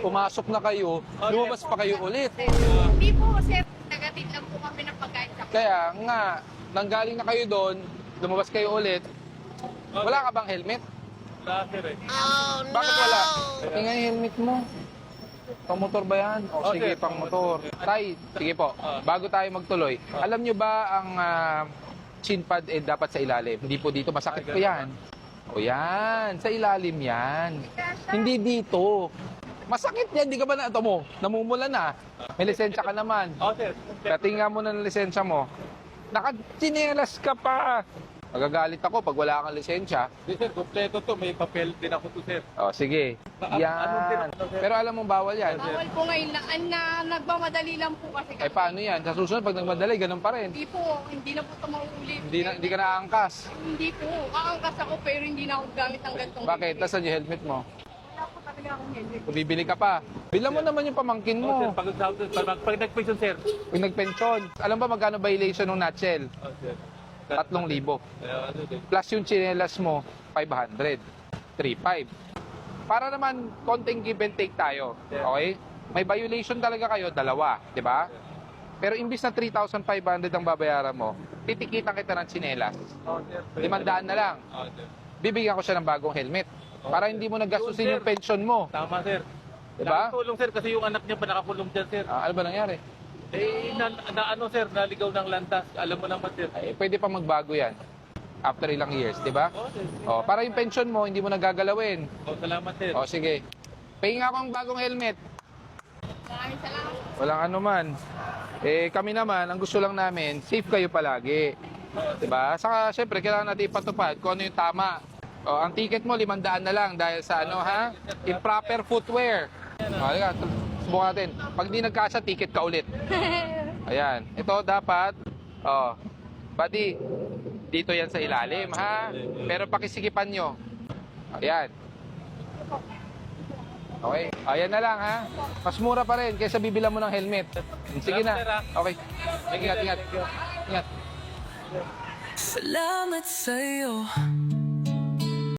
pumasok na kayo, lumabas pa kayo ulit. Hindi po, sir. Nagatid lang po kami ng pagkain sa Kaya nga, nanggaling na kayo doon, lumabas kayo ulit, wala ka bang helmet? Wala, sir eh. Bakit wala? Tingnan yung helmet mo. Pang motor ba yan? O sige, sir, pang motor. Tay, sige po, bago tayo magtuloy, alam nyo ba ang chin pad dapat sa ilalim? Hindi po dito, masakit po yan. O yan, sa ilalim yan. Hindi dito. Masakit yan, di ka ba na ito mo? Namumula na. May lisensya ka naman. Sir. Katinga mo na ng lisensya mo. Nakatsinelas ka pa. Magagalit ako pag wala kang lisensya. Sir, kompleto to. May papel din ako to, sir. O, sige. Yan. Pero alam mo, bawal yan. Bawal po ngayon na nagmamadali lang po kasi. Eh, paano yan? Sa susunod, pag nagmadali, ganun pa rin. Hindi po, hindi na po ito mauulit. Hindi ka naangkas. Hindi po, aangkas ako pero hindi na ako gamit ng gantong. Bakit? Nasaan yung helmet mo? Wala po talaga akong helmet. Kung bibili ka pa. Bilang mo naman yung pamangkin Sir, mo. pag nag-pension, sir. Pag nagpensyon. Alam ba magkano violation ng nutshell? Sir. 3,000. Din. Plus yung chinelas mo, 500. 3,500. Para naman konting give and take tayo. Okay? May violation talaga kayo, dalawa. Di ba? Pero imbis na 3,500 ang babayaran mo, titikitan kita ng chinelas. Sir. 500 na lang. Sir. Bibigyan ko siya ng bagong helmet. Para hindi mo nagastusin yung pension mo. Tama, sir. Diba? Tulong, sir, kasi yung anak niya pa nakakulong dyan, sir. Ano ba nangyari? Ano, sir, naligaw ng landas. Alam mo naman, sir. Eh, pwede pa magbago yan. After ilang years, di ba? Sir. Oh, para yung pension mo, hindi mo nagagalawin. Salamat, sir. O, sige. Pahing ako ng bagong helmet. Maraming salamat. Walang ano man. Eh, kami naman, ang gusto lang namin, safe kayo palagi. Diba? Saka, syempre, kailangan natin ipatupad kung ano yung tama. O, ang ticket mo, 500 na lang dahil sa ano, ha? Improper footwear. O, halika, subukan natin. Pag di nagkasya, ticket ka ulit. Ayan. Ito, dapat, buddy, dito yan sa ilalim, ha? Pero pakisikipan nyo. Ayan. Okay. Ayan na lang, ha? Mas mura pa rin kaysa bibilan mo ng helmet. Sige na. Okay. Ingat, ingat. Ingat. Salamat sa'yo.